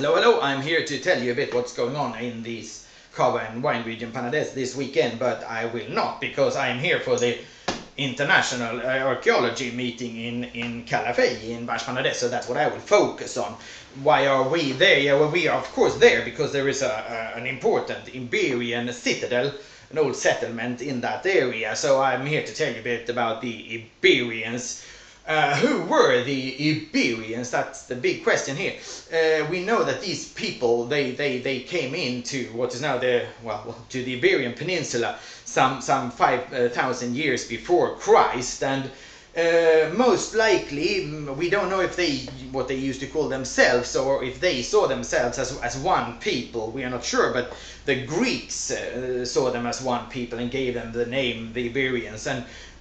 Hello, hello, I'm here to tell you a bit what's going on in this cava and wine region Penedès this weekend, but I will not, because I am here for the international archaeology meeting in Calafell in Baix Penedès, so that's what I will focus on. Why are we there? Yeah, well, we are of course there because there is an important Iberian citadel, an old settlement in that area, so I'm here to tell you a bit about the Iberians. Who were the Iberians? That's the big question here. We know that these people, they came into what is now to the Iberian Peninsula some 5,000 years before Christ, and most likely we don't know if what they used to call themselves, or if they saw themselves as one people. We are not sure, but the Greeks saw them as one people and gave them the name the Iberians,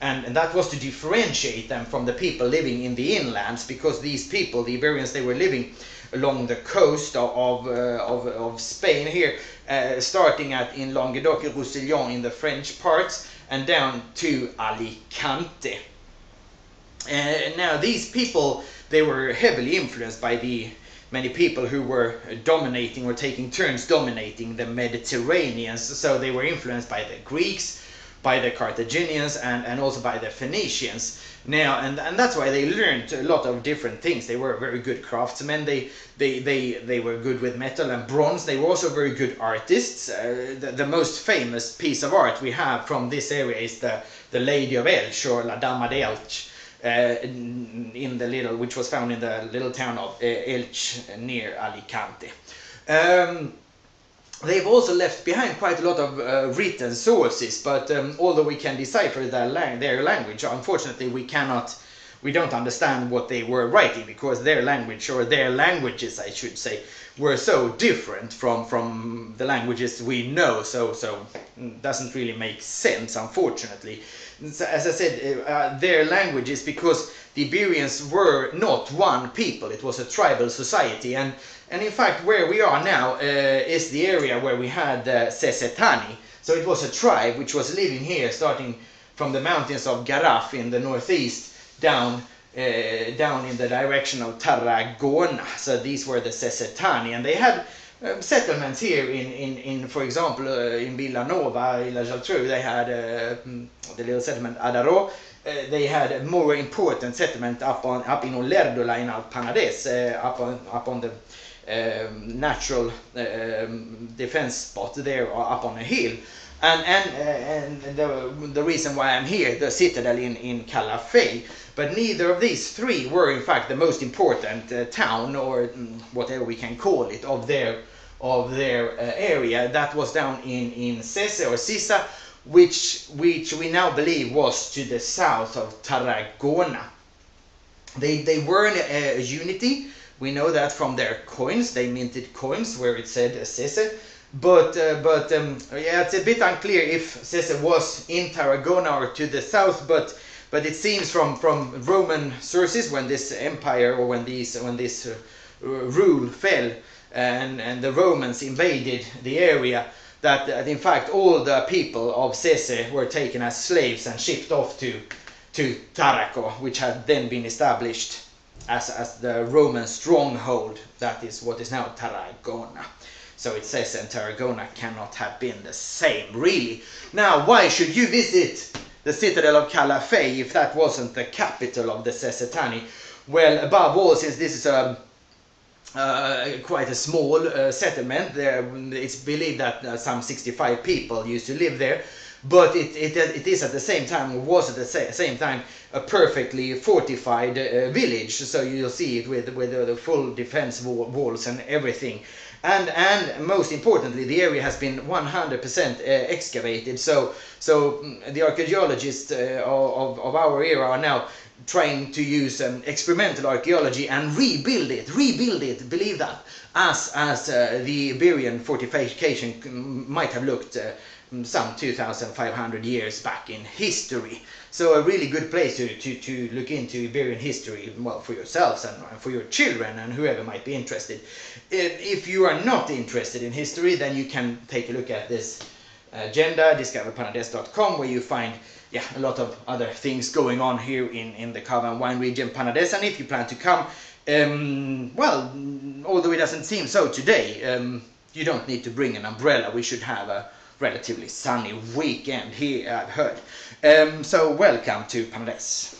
and that was to differentiate them from the people living in the inlands, because these people, the Iberians, they were living along the coast of Spain here, starting in Languedoc-Roussillon in the French parts and down to Alicante. Now these people, they were heavily influenced by the many people who were dominating or taking turns dominating the Mediterraneans. So they were influenced by the Greeks, by the Carthaginians, and also by the Phoenicians. Now, and that's why they learned a lot of different things. They were very good craftsmen. They were good with metal and bronze. They were also very good artists. The most famous piece of art we have from this area is the Lady of Elche, or La Dama de Elche, which was found in the little town of Elche near Alicante. They've also left behind quite a lot of written sources, but although we can decipher their language, unfortunately we don't understand what they were writing, because their language, or their languages I should say, were so different from the languages we know, so it doesn't really make sense, unfortunately. As I said, their languages, because the Iberians were not one people, it was a tribal society, and in fact where we are now is the area where we had Sesetani. So it was a tribe which was living here, starting from the mountains of Garraf in the northeast down in the direction of Tarragona. So these were the Sesetani, and they had settlements here in for example, in Villanova, Villa Geltrú, they had the little settlement Adaro. They had a more important settlement up in Olerdola in Penedès, up on the natural defense spot there, up on a hill. And the reason why I'm here, the citadel in Calafell. But neither of these three were in fact the most important town, or whatever we can call it, of their area. That was down in Sese or Sisa, which we now believe was to the south of Tarragona. They were a unity. We know that from their coins. They minted coins where it said Sese. But yeah, it's a bit unclear if Sese was in Tarragona or to the south, but it seems from Roman sources, when this empire, or when this rule fell and the Romans invaded the area, that in fact all the people of Sese were taken as slaves and shipped off to Taraco, which had then been established as the Roman stronghold. That is what is now Tarragona. So it says, and Tarragona cannot have been the same, really. Now, why should you visit the citadel of Calafell if that wasn't the capital of the Sesetani? Well, above all, since this is quite a small settlement, it's believed that some 65 people used to live there, but it is at the same time, or was at the same time, a perfectly fortified village. So you'll see it with the full defense walls and everything. And most importantly, the area has been 100% excavated. So the archaeologists of our era are now trying to use experimental archaeology and rebuild it, believe that, as the Iberian fortification might have looked some 2,500 years back in history. So a really good place to look into Iberian history, well, for yourselves and for your children and whoever might be interested. If you are not interested in history, then you can take a look at this agenda, discoverpenedès.com, where you find yeah, a lot of other things going on here in the cava and wine region Penedès. And if you plan to come, well, although it doesn't seem so today, you don't need to bring an umbrella. We should have a relatively sunny weekend here, I've heard. So welcome to Penedès.